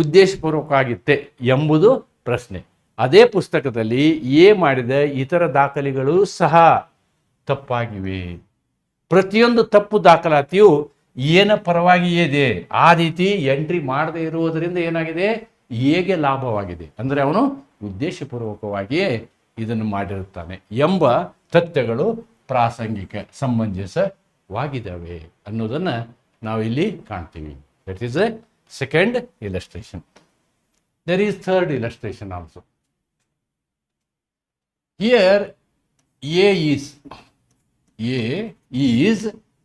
ಉದ್ದೇಶಪೂರ್ವಕವಾಗಿತ್ತೆ ಎಂಬುದು ಪ್ರಶ್ನೆ. ಅದೇ ಪುಸ್ತಕದಲ್ಲಿ ಎ ಮಾಡಿದ ಇತರ ದಾಖಲೆಗಳು ಸಹ ತಪ್ಪಾಗಿವೆ. ಪ್ರತಿಯೊಂದು ತಪ್ಪು ದಾಖಲಾತಿಯು ಏನ ಪರವಾಗಿಯೇ ಇದೆ. ಆ ರೀತಿ ಎಂಟ್ರಿ ಮಾಡದೇ ಇರುವುದರಿಂದ ಏನಾಗಿದೆ? ಹೇಗೆ ಲಾಭವಾಗಿದೆ. ಅಂದರೆ ಅವನು ಉದ್ದೇಶಪೂರ್ವಕವಾಗಿಯೇ ಇದನ್ನು ಮಾಡಿರುತ್ತಾನೆ ಎಂಬ ತಥ್ಯಗಳು ಪ್ರಾಸಂಗಿಕ, ಸಮಂಜಸವಾಗಿದ್ದಾವೆ ಅನ್ನೋದನ್ನು ನಾವು ಇಲ್ಲಿ ಕಾಣ್ತೀವಿ. That is a second illustration. There is third illustration also. Here a is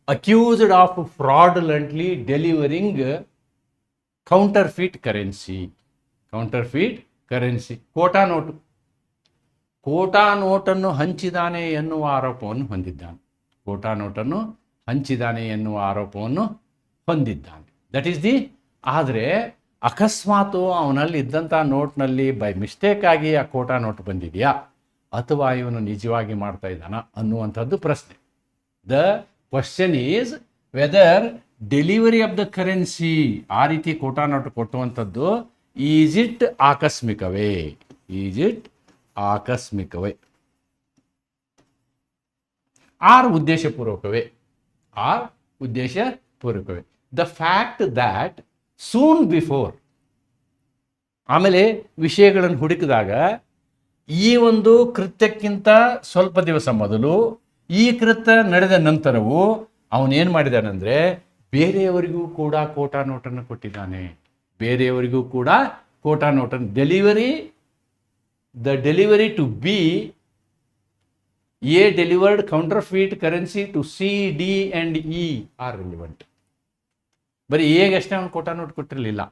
accused of fraudulently delivering counterfeit currency, ಕೋಟಾ ನೋಟು. ಕೋಟಾ ನೋಟನ್ನು ಹಂಚಿದಾನೆ ಎನ್ನುವ ಆರೋಪವನ್ನು ಹೊಂದಿದ್ದಾನೆ. ಕೋಟಾ ನೋಟನ್ನು ಹಂಚಿದಾನೆ ಎನ್ನುವ ಆರೋಪವನ್ನು ಹೊಂದಿದ್ದಾನೆ. That is the. ಆದರೆ ಅಕಸ್ಮಾತು ಅವನಲ್ಲಿ ಇದ್ದಂಥ ನೋಟ್ನಲ್ಲಿ ಬೈ ಮಿಸ್ಟೇಕ್ ಆಗಿ ಆ ಕೋಟಾ ನೋಟ್ ಬಂದಿದೆಯಾ ಅಥವಾ ಇವನು ನಿಜವಾಗಿ ಮಾಡ್ತಾ ಇದ್ದಾನ ಅನ್ನುವಂಥದ್ದು ಪ್ರಶ್ನೆ. The question is whether delivery of the currency, ಆ ರೀತಿ ಕೋಟಾ ನೋಟ್ ಕೊಟ್ಟುವಂಥದ್ದು ಈಸ್ ಇಟ್ ಆಕಸ್ಮಿಕವೇ, ಈಸ್ ಇಟ್ ಆಕಸ್ಮಿಕವೇ ಆರ್ ಉದ್ದೇಶಪೂರ್ವಕವೇ, ಆರ್ ಉದ್ದೇಶಪೂರ್ವಕವೇ. The fact that soon before, ಆಮೇಲೆ ವಿಷಯಗಳನ್ನು ಹುಡುಕಿದಾಗ ಈ ಒಂದು ಕೃತ್ಯಕ್ಕಿಂತ ಸ್ವಲ್ಪ ದಿವಸ ಮೊದಲು, ಈ ಕೃತ್ಯ ನಡೆದ ನಂತರವೂ ಅವನೇನು ಮಾಡಿದಾನಂದರೆ ಬೇರೆಯವರಿಗೂ ಕೂಡ ಕೋಟಾ ನೋಟನ್ನು ಕೊಟ್ಟಿದ್ದಾನೆ. ಬೇರೆಯವರಿಗೂ ಕೂಡ ಕೋಟಾ ನೋಟನ್ನು delivery to B A delivered counterfeit currency to C D and E are relevant. ಬರೀ ಎಗಷ್ಟೇ ಅವನು ಕೋಟಾ ನೋಟ್ ಕೊಟ್ಟಿರಲಿಲ್ಲ.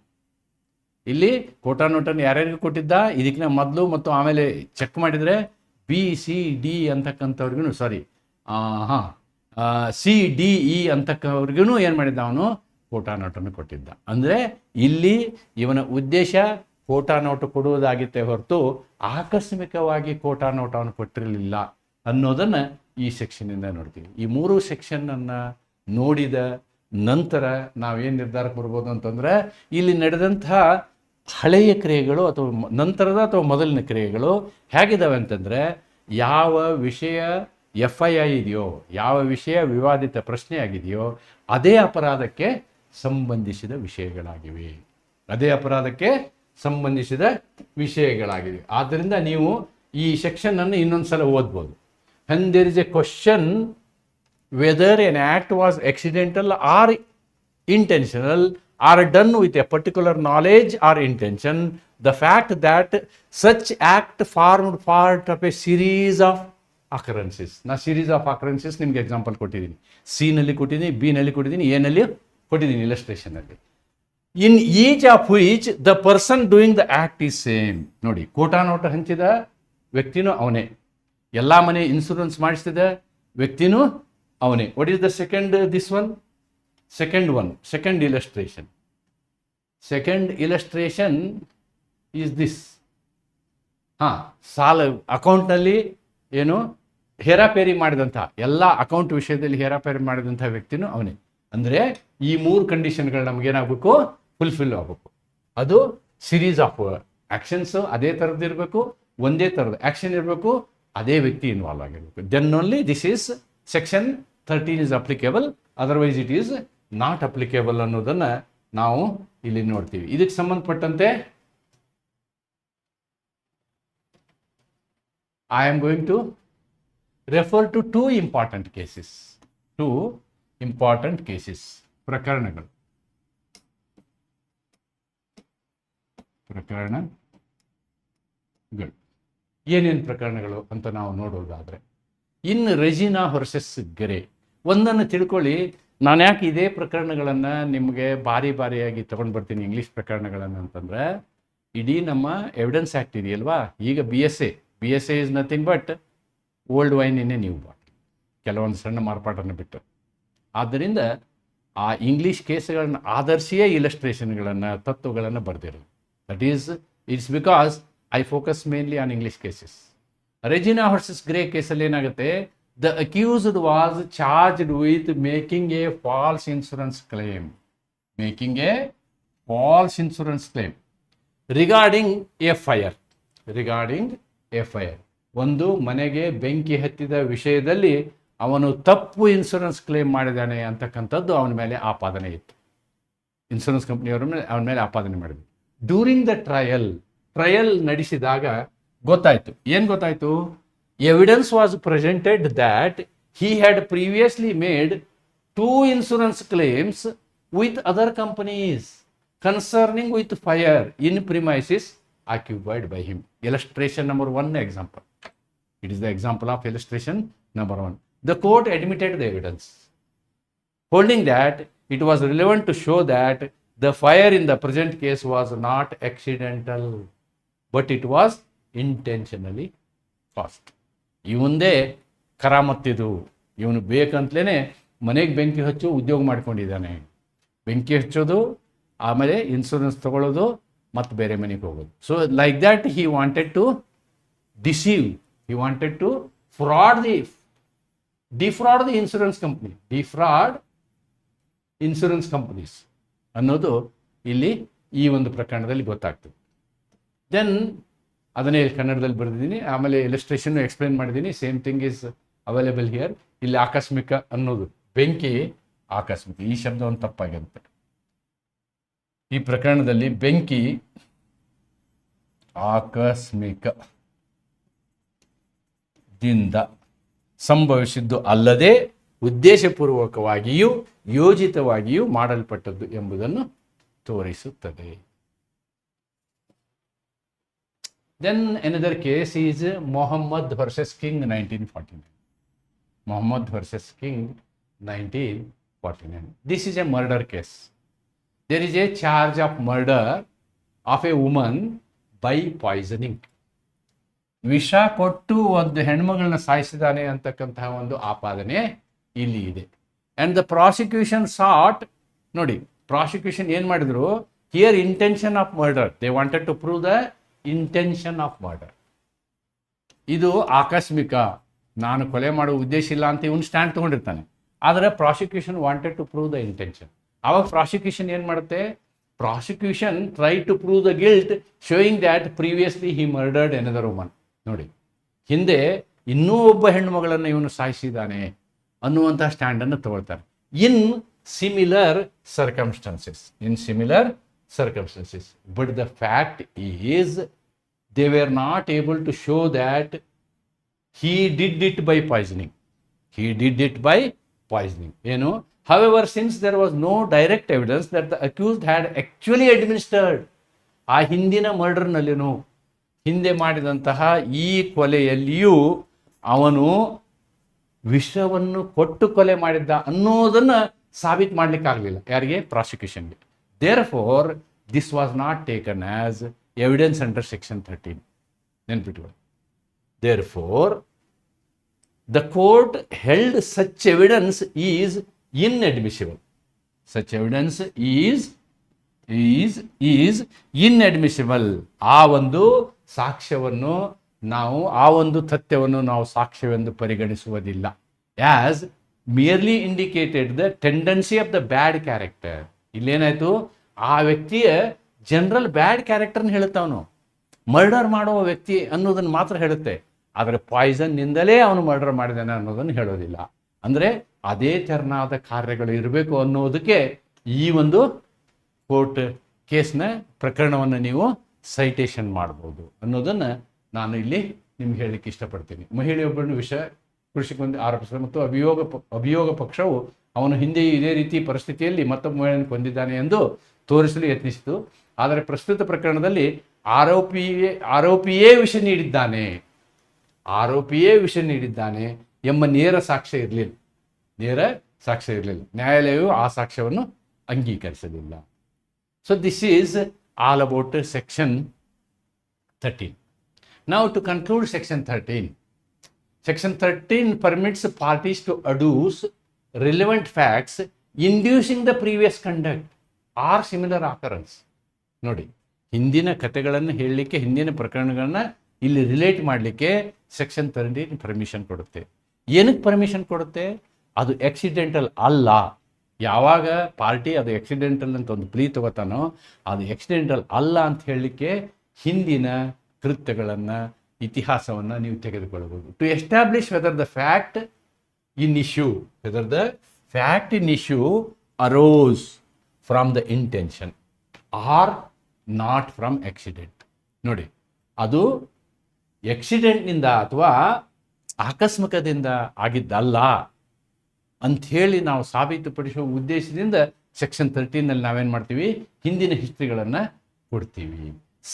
ಇಲ್ಲಿ ಕೋಟಾ ನೋಟನ್ನು ಯಾರ್ಯಾರಿಗೂ ಕೊಟ್ಟಿದ್ದ, ಇದಕ್ಕಿಂತ ಮೊದಲು ಮತ್ತು ಆಮೇಲೆ ಚೆಕ್ ಮಾಡಿದರೆ ಬಿ ಸಿ ಡಿ ಅಂತಕ್ಕಂಥವ್ರಿಗೂ ಸಿ ಡಿ ಇ ಅಂತಕ್ಕವ್ರಿಗೂ ಏನು ಮಾಡಿದ್ದ, ಅವನು ಕೋಟಾ ನೋಟನ್ನು ಕೊಟ್ಟಿದ್ದ. ಅಂದರೆ ಇಲ್ಲಿ ಇವನ ಉದ್ದೇಶ ಕೋಟಾ ನೋಟು ಕೊಡುವುದಾಗಿತ್ತೇ ಹೊರತು ಆಕಸ್ಮಿಕವಾಗಿ ಕೋಟಾ ನೋಟ್ ಅವನು ಕೊಟ್ಟಿರಲಿಲ್ಲ ಅನ್ನೋದನ್ನು ಈ ಸೆಕ್ಷನ್ನಿಂದ ನೋಡ್ತೀವಿ. ಈ ಮೂರು ಸೆಕ್ಷನ್ನನ್ನು ನೋಡಿದ ನಂತರ ನಾವೇನು ನಿರ್ಧಾರಕ್ಕೆ ಬರ್ಬೋದು ಅಂತಂದರೆ ಇಲ್ಲಿ ನಡೆದಂತಹ ಹಳೆಯ ಕ್ರಿಯೆಗಳು ಅಥವಾ ನಂತರದ ಅಥವಾ ಮೊದಲಿನ ಕ್ರಿಯೆಗಳು ಹೇಗಿದ್ದಾವೆ ಅಂತಂದರೆ, ಯಾವ ವಿಷಯ FII ಇದೆಯೋ, ಯಾವ ವಿಷಯ ವಿವಾದಿತ ಪ್ರಶ್ನೆ ಆಗಿದೆಯೋ ಅದೇ ಅಪರಾಧಕ್ಕೆ ಸಂಬಂಧಿಸಿದ ವಿಷಯಗಳಾಗಿವೆ, ಅದೇ ಅಪರಾಧಕ್ಕೆ ಸಂಬಂಧಿಸಿದ ವಿಷಯಗಳಾಗಿವೆ. ಆದ್ದರಿಂದ ನೀವು ಈ ಸೆಕ್ಷನನ್ನು ಇನ್ನೊಂದು ಸಲ ಓದ್ಬೋದು. when there is a question whether an act was accidental or intentional or done with a particular knowledge or intention, the fact that such act formed part of a series of occurrences. ನಾ series of occurrences ನಿಮಗೆ example ಕೊಟ್ಟಿದ್ದೀನಿ. C ನಲ್ಲಿ ಕೊಟ್ಟಿದ್ದೀನಿ, B ನಲ್ಲಿ ಕೊಟ್ಟಿದ್ದೀನಿ, A ನಲ್ಲಿ ಕೊಟ್ಟಿದ್ದೀನಿ ಇಲಸ್ಟ್ರೇಷನಲ್ಲಿ. In each of which the person doing the act is same. ನೋಡಿ, ಕೋಟಾ ನೋಟ್ ಹಂಚಿದ ವ್ಯಕ್ತಿನೂ ಅವನೇ, ಎಲ್ಲ ಮನೆ ಇನ್ಶೂರೆನ್ಸ್ ಮಾಡಿಸಿದ ವ್ಯಕ್ತಿನೂ ಅವನೇ. What is the second this one? Second illustration. Second illustration is this. ಸಾಲ ಅಕೌಂಟ್ನಲ್ಲಿ ಏನು ಹೇರಾಪೇರಿ ಮಾಡಿದಂಥ, ಎಲ್ಲ ಅಕೌಂಟ್ ವಿಷಯದಲ್ಲಿ ಹೇರಾಪೇರಿ ಮಾಡಿದಂಥ ವ್ಯಕ್ತಿನೂ ಅವನೇ. ಅಂದರೆ ಈ ಮೂರು ಕಂಡೀಷನ್ಗಳು ನಮಗೇನಾಗಬೇಕು, ಫುಲ್ಫಿಲ್ ಆಗಬೇಕು. ಅದು ಸಿರೀಸ್ ಆಫ್ ಆ್ಯಕ್ಷನ್ಸು ಅದೇ ಥರದ್ದು ಇರಬೇಕು, ಒಂದೇ ಥರದ ಆ್ಯಕ್ಷನ್ ಇರಬೇಕು, ಅದೇ ವ್ಯಕ್ತಿ ಇನ್ವಾಲ್ವ್ ಆಗಿರಬೇಕು. Then only this is section 13 is applicable, otherwise it is not applicable ಅನ್ನೋದನ್ನು ನಾವು ಇಲ್ಲಿ ನೋಡ್ತೀವಿ. ಇದಕ್ಕೆ ಸಂಬಂಧಪಟ್ಟಂತೆ I am going to refer to two important cases. ಪ್ರಕರಣಗಳು. ಏನೇನು ಪ್ರಕರಣಗಳು ಅಂತ ನಾವು ನೋಡೋದಾದರೆ, ಇನ್ನು ರೆಜಿನಾ ವರ್ಸಸ್ ಗೆರೆ ಒಂದನ್ನು ತಿಳ್ಕೊಳ್ಳಿ. ನಾನು ಯಾಕೆ ಇದೇ ಪ್ರಕರಣಗಳನ್ನು ನಿಮಗೆ ಬಾರಿಯಾಗಿ ತೊಗೊಂಡು ಬರ್ತೀನಿ, ಇಂಗ್ಲೀಷ್ ಪ್ರಕರಣಗಳನ್ನು ಅಂತಂದರೆ, ಇಡೀ ನಮ್ಮ ಎವಿಡೆನ್ಸ್ ಆ್ಯಕ್ಟ್ ಇದೆಯಲ್ವಾ, ಈಗ B S A is nothing but old wine in a new bottle, ಕೆಲವೊಂದು ಸಣ್ಣ ಮಾರ್ಪಾಟನ್ನು ಬಿಟ್ಟು. ಆದ್ದರಿಂದ ಆ ಇಂಗ್ಲೀಷ್ ಕೇಸ್ಗಳನ್ನು ಆಧರಿಸಿಯೇ ಇಲಸ್ಟ್ರೇಷನ್ಗಳನ್ನು, ತತ್ವಗಳನ್ನು ಬರೆದಿರೋದು. That is it's because I focus mainly on English cases. Regina versus Gray ಕೇಸಲ್ಲಿ ಏನಾಗುತ್ತೆ, the accused was charged with making a false insurance claim regarding a fire. ಒಂದು ಮನೆಗೆ ಬೆಂಕಿ ಹತ್ತಿದ ವಿಷಯದಲ್ಲಿ ಅವನು ತಪ್ಪು ಇನ್ಶೂರೆನ್ಸ್ ಕ್ಲೇಮ್ ಮಾಡಿದ್ದಾನೆ ಅಂತಕ್ಕಂಥದ್ದು ಅವನ ಮೇಲೆ ಆಪಾದನೆ ಇತ್ತು. ಇನ್ಶೂರೆನ್ಸ್ ಕಂಪ್ನಿಯವರ ಮೇಲೆ ಅವನ ಮೇಲೆ ಆಪಾದನೆ ಮಾಡಿದ್ರು. ಡ್ಯೂರಿಂಗ್ ದ ಟ್ರಯಲ್ ನಡೆಸಿದಾಗ ಗೊತ್ತಾಯಿತು, evidence was presented that he had previously made 2 insurance claims with other companies concerning with fire in premises occupied by him. Illustration number 1 example. It is the example of illustration number 1. The court admitted the evidence, holding that it was relevant to show that the fire in the present case was not accidental, but it was intentionally fast. ಇವಂದೇ ಕರಾಮತ್ತಿದು. ಇವನು ಬೇಕಂತಲೇ ಮನೆಗೆ ಬೆಂಕಿ ಹಚ್ಚು ಉದ್ಯೋಗ ಮಾಡ್ಕೊಂಡಿದ್ದಾನೆ. ಬೆಂಕಿ ಹಚ್ಚೋದು, ಆಮೇಲೆ ಇನ್ಶೂರೆನ್ಸ್ ತಗೊಳ್ಳೋದು, ಮತ್ತು ಬೇರೆ ಮನೆಗೆ ಹೋಗೋದು. So like that he wanted to deceive, he wanted to defraud the insurance company, insurance companies ಅನ್ನೋದು ಇಲ್ಲಿ ಈ ಒಂದು ಪ್ರಕರಣದಲ್ಲಿ ಗೊತ್ತಾಗ್ತದೆ. ದೆನ್ ಅದನ್ನೇ ಕನ್ನಡದಲ್ಲಿ ಬರೆದಿದ್ದೀನಿ, ಆಮೇಲೆ ಇಲಸ್ಟ್ರೇಷನ್ ಎಕ್ಸ್ಪ್ಲೇನ್ ಮಾಡಿದ್ದೀನಿ. Same thing is available here. ಇಲ್ಲಿ ಆಕಸ್ಮಿಕ ಅನ್ನೋದು, ಬೆಂಕಿ ಆಕಸ್ಮಿಕ, ಈ ಶಬ್ದವನ್ನು ತಪ್ಪಾಗಿರುತ್ತೆ. ಈ ಪ್ರಕರಣದಲ್ಲಿ ಬೆಂಕಿ ಆಕಸ್ಮಿಕದಿಂದ ಸಂಭವಿಸಿದ್ದು ಅಲ್ಲದೆ ಉದ್ದೇಶಪೂರ್ವಕವಾಗಿಯೂ ಯೋಜಿತವಾಗಿಯೂ ಮಾಡಲ್ಪಟ್ಟದ್ದು ಎಂಬುದನ್ನು ತೋರಿಸುತ್ತದೆ. Then another case is Muhammad versus King 1949. Muhammad versus King 1949. This is a murder case. There is a charge of murder of a woman by poisoning. ವಿಷ ಕೊಟ್ಟು ಒಂದು ಹೆಣ್ಮಗಳನ್ನ ಸಾಯಿಸಿದಾನೆ ಅಂತಕ್ಕಂತಹ ಒಂದು ಆಪಾದನೆ ಇಲ್ಲಿ ಇದೆ. ಆ್ಯಂಡ್ ದ ಪ್ರಾಸಿಕ್ಯೂಷನ್ ಸಾಟ್, ನೋಡಿ ಪ್ರಾಸಿಕ್ಯೂಷನ್ ಏನು ಮಾಡಿದ್ರು, here intention of murder, they wanted to prove the intention of murder. ಇದು ಆಕಸ್ಮಿಕ, ನಾನು ಕೊಲೆ ಮಾಡೋ ಉದ್ದೇಶ ಇಲ್ಲ ಅಂತ ಇವನು ಸ್ಟ್ಯಾಂಡ್ ತೊಗೊಂಡಿರ್ತಾನೆ. ಆದರೆ prosecution wanted to prove the intention. ಆವಾಗ ಪ್ರಾಸಿಕ್ಯೂಷನ್ ಏನು ಮಾಡುತ್ತೆ, prosecution try to prove the guilt showing that previously he murdered another woman. ನೋಡಿ, ಹಿಂದೆ ಇನ್ನೂ ಒಬ್ಬ ಹೆಣ್ಣುಮಗಳನ್ನು ಇವನು ಸಾಯಿಸಿದ್ದಾನೆ ಅನ್ನುವಂಥ ಸ್ಟ್ಯಾಂಡನ್ನು ತಗೊಳ್ತಾರೆ. In similar circumstances, but the fact is they were not able to show that he did it by poisoning. ಏನು, however, since there was no direct evidence that the accused had actually administered, ಆ ಹಿಂದಿನ ಮರ್ಡರ್ನಲ್ಲಿಯೂ, ಹಿಂದೆ ಮಾಡಿದಂತಹ ಈ ಕೊಲೆಯಲ್ಲಿಯೂ ಅವನು ವಿಷವನ್ನು ಕೊಟ್ಟು ಕೊಲೆ ಮಾಡಿದ್ದ ಅನ್ನೋದನ್ನು ಸಾಬೀತು ಮಾಡಲಿಕ್ಕಾಗಲಿಲ್ಲ. ಯಾರಿಗೆ? ಪ್ರಾಸಿಕ್ಯೂಷನ್ಗೆ. Therefore this was not taken as evidence under section 13. ನೆನ್ಪಿಟ್ಕೊಳ್ಳಿ. Therefore, the court held such evidence is inadmissible. Such evidence is inadmissible. ಆ ಒಂದು ಸಾಕ್ಷ್ಯವನ್ನು ನಾವು, ಆ ಒಂದು ತಥ್ಯವನ್ನು ನಾವು ಸಾಕ್ಷ್ಯವೆಂದು ಪರಿಗಣಿಸುವುದಿಲ್ಲ. As merely indicated the tendency of the bad character. ಇಲ್ಲೇನಾಯಿತು, ಆ ವ್ಯಕ್ತಿಯ ಜನರಲ್ ಬ್ಯಾಡ್ ಕ್ಯಾರೆಕ್ಟರ್ನ ಹೇಳುತ್ತವನು, ಮರ್ಡರ್ ಮಾಡುವ ವ್ಯಕ್ತಿ ಅನ್ನೋದನ್ನು ಮಾತ್ರ ಹೇಳುತ್ತೆ. ಆದರೆ ಪಾಯ್ಸನ್ನಿಂದಲೇ ಅವನು ಮರ್ಡರ್ ಮಾಡಿದ್ದಾನೆ ಅನ್ನೋದನ್ನು ಹೇಳೋದಿಲ್ಲ. ಅಂದರೆ ಅದೇ ತೆರನಾದ ಕಾರ್ಯಗಳು ಇರಬೇಕು ಅನ್ನೋದಕ್ಕೆ ಈ ಒಂದು ಕೋರ್ಟ್ ಕೇಸ್ನ ಪ್ರಕರಣವನ್ನು ನೀವು ಸೈಟೇಷನ್ ಮಾಡ್ಬೋದು ಅನ್ನೋದನ್ನು ನಾನು ಇಲ್ಲಿ ನಿಮ್ಗೆ ಹೇಳಲಿಕ್ಕೆ ಇಷ್ಟಪಡ್ತೀನಿ. ಮಹಿಳೆಯೊಬ್ಬರನ್ನು ಕೃಷಿಕೊಂದು ಆರೋಪಿಸಿದ ಮತ್ತು ಅಭಿಯೋಗ ಪಕ್ಷವು ಅವನು ಹಿಂದೆಯೂ ಇದೇ ರೀತಿ ಪರಿಸ್ಥಿತಿಯಲ್ಲಿ ಮತ್ತೊಬ್ಬ ಮಹಿಳೆಯನ್ನು ಕೊಂದಿದ್ದಾನೆ ಎಂದು ತೋರಿಸಲು ಯತ್ನಿಸಿತು. ಆದರೆ ಪ್ರಸ್ತುತ ಪ್ರಕರಣದಲ್ಲಿ ಆರೋಪಿಯೇ ವಿಷ ನೀಡಿದ್ದಾನೆ ಎಂಬ ನೇರ ಸಾಕ್ಷ್ಯ ಇರಲಿಲ್ಲ. ನ್ಯಾಯಾಲಯವು ಆ ಸಾಕ್ಷ್ಯವನ್ನು ಅಂಗೀಕರಿಸಲಿಲ್ಲ. So this is all about section 13. Now to conclude section 13. Section 13 permits parties to adduce relevant facts inducing the previous conduct or similar occurrence. ನೋಡಿ, ಹಿಂದಿನ ಕಥೆಗಳನ್ನು ಹೇಳಲಿಕ್ಕೆ, ಹಿಂದಿನ ಪ್ರಕರಣಗಳನ್ನ ಇಲ್ಲಿ ರಿಲೇಟ್ ಮಾಡಲಿಕ್ಕೆ ಸೆಕ್ಷನ್ 13 ಪರ್ಮಿಷನ್ ಕೊಡುತ್ತೆ. ಏನಕ್ಕೆ ಪರ್ಮಿಷನ್ ಕೊಡುತ್ತೆ? ಅದು ಆಕ್ಸಿಡೆಂಟಲ್ ಅಲ್ಲ. ಯಾವಾಗ ಪಾರ್ಟಿ ಅದು ಆಕ್ಸಿಡೆಂಟಲ್ ಅಂತ ಒಂದು ಪ್ಲೀ ತಗೋತಾನೋ, ಅದು ಆಕ್ಸಿಡೆಂಟಲ್ ಅಲ್ಲ ಅಂತ ಹೇಳಲಿಕ್ಕೆ ಹಿಂದಿನ ಕೃತ್ಯಗಳನ್ನು, ಇತಿಹಾಸವನ್ನು ನೀವು ತೆಗೆದುಕೊಳ್ಳಬಹುದು. To establish whether the fact in issue arose from the intention or not from accident. ನೋಡಿ, ಅದು ಆಕ್ಸಿಡೆಂಟ್ನಿಂದ ಅಥವಾ ಆಕಸ್ಮಿಕದಿಂದ ಆಗಿದ್ದಲ್ಲ ಅಂಥೇಳಿ ನಾವು ಸಾಬೀತುಪಡಿಸುವ ಉದ್ದೇಶದಿಂದ ಸೆಕ್ಷನ್ 13ನಲ್ಲಿ ನಾವೇನು ಮಾಡ್ತೀವಿ, ಹಿಂದಿನ ಹಿಸ್ಟ್ರಿಗಳನ್ನು ಕೊಡ್ತೀವಿ.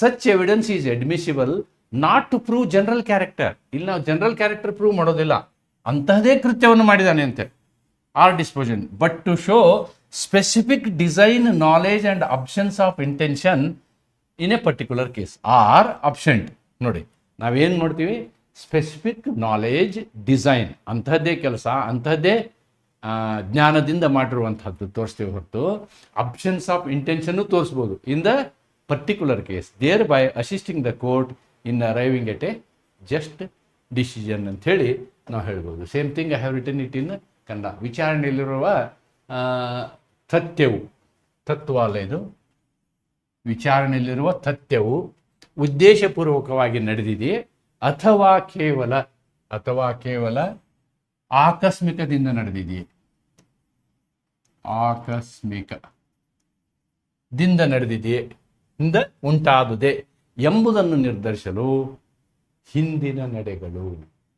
Such evidence is admissible not to prove general character. ಇಲ್ಲಿ ನಾವು ಜನರಲ್ ಕ್ಯಾರೆಕ್ಟರ್ ಪ್ರೂವ್ ಮಾಡೋದಿಲ್ಲ, ಅಂತಹದೇ ಕೃತ್ಯವನ್ನು ಮಾಡಿದ್ದಾನೆ ಅಂತೆ, or disposition, but to show specific design, knowledge and absence of intention in a particular case are absent. ನೋಡಿ, ನಾವೇನು ನೋಡ್ತೀವಿ, ಸ್ಪೆಸಿಫಿಕ್ ನಾಲೆಜ್ ಡಿಸೈನ್ ಅಂತಹದ್ದೇ ಕೆಲಸ, ಅಂತಹದ್ದೇ ಜ್ಞಾನದಿಂದ ಮಾಡಿರುವಂಥದ್ದು ತೋರಿಸ್ತೀವಿ ಹೊರತು ಅಬ್ಸೆನ್ಸ್ ಆಫ್ ಇಂಟೆನ್ಷನ್ನು ತೋರಿಸ್ಬೋದು in the particular case, thereby assisting the court in arriving at a just decision ಅಂಥೇಳಿ ನಾವು ಹೇಳ್ಬೋದು. Same thing I have written it in Kannada. ವಿಚಾರಣೆಯಲ್ಲಿರುವ ತಥ್ಯವು, ತತ್ವ ಅಲ್ಲ ಇದು, ವಿಚಾರಣೆಯಲ್ಲಿರುವ ತಥ್ಯವು ಉದ್ದೇಶಪೂರ್ವಕವಾಗಿ ನಡೆದಿದೆಯೇ ಅಥವಾ ಕೇವಲ ಆಕಸ್ಮಿಕದಿಂದ ನಡೆದಿದೆಯೇ, ಆಕಸ್ಮಿಕದಿಂದ ನಡೆದಿದೆಯೇ, ಇಂದ ಉಂಟಾದುದೇ ಎಂಬುದನ್ನು ನಿರ್ಧರಿಸಲು ಹಿಂದಿನ ನಡೆಗಳು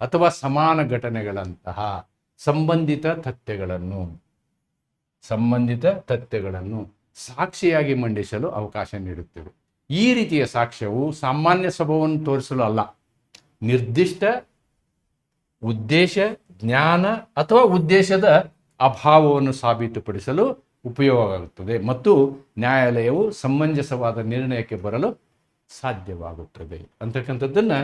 ಅಥವಾ ಸಮಾನ ಘಟನೆಗಳಂತಹ ಸಂಬಂಧಿತ ತಥ್ಯಗಳನ್ನು ಸಾಕ್ಷಿಯಾಗಿ ಮಂಡಿಸಲು ಅವಕಾಶ ನೀಡುತ್ತೇವೆ. ಈ ರೀತಿಯ ಸಾಕ್ಷ್ಯವು ಸಾಮಾನ್ಯ ಸ್ವಭಾವವನ್ನು ತೋರಿಸಲು ಅಲ್ಲ, ನಿರ್ದಿಷ್ಟ ಉದ್ದೇಶ, ಜ್ಞಾನ ಅಥವಾ ಉದ್ದೇಶದ ಅಭಾವವನ್ನು ಸಾಬೀತುಪಡಿಸಲು ಉಪಯೋಗವಾಗುತ್ತದೆ ಮತ್ತು ನ್ಯಾಯಾಲಯವು ಸಮಂಜಸವಾದ ನಿರ್ಣಯಕ್ಕೆ ಬರಲು ಸಾಧ್ಯವಾಗುತ್ತದೆ ಅಂತಕ್ಕಂಥದ್ದನ್ನು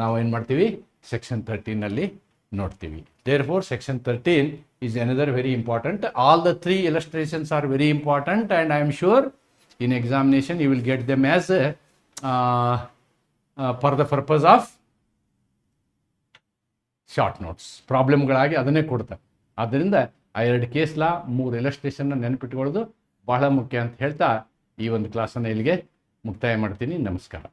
ನಾವು ಏನು ಮಾಡ್ತೀವಿ, ಸೆಕ್ಷನ್ 13ನಲ್ಲಿ ನೋಡ್ತೀವಿ. Therefore, section 13 is another very important. All the three illustrations are very important, and I am sure in examination you will get them as for the purpose of short notes ಪ್ರಾಬ್ಲಮ್ಗಳಾಗಿ ಅದನ್ನೇ ಕೊಡ್ತಾರೆ. ಆದ್ದರಿಂದ ಆ 2 case law 3 ಇಲಸ್ಟ್ರೇಷನ್ನ ನೆನಪಿಟ್ಕೊಳ್ಳೋದು ಬಹಳ ಮುಖ್ಯ ಅಂತ ಹೇಳ್ತಾ ಈ ಒಂದು ಕ್ಲಾಸನ್ನು ಇಲ್ಲಿಗೆ ಮುಕ್ತಾಯ ಮಾಡ್ತೀನಿ. ನಮಸ್ಕಾರ.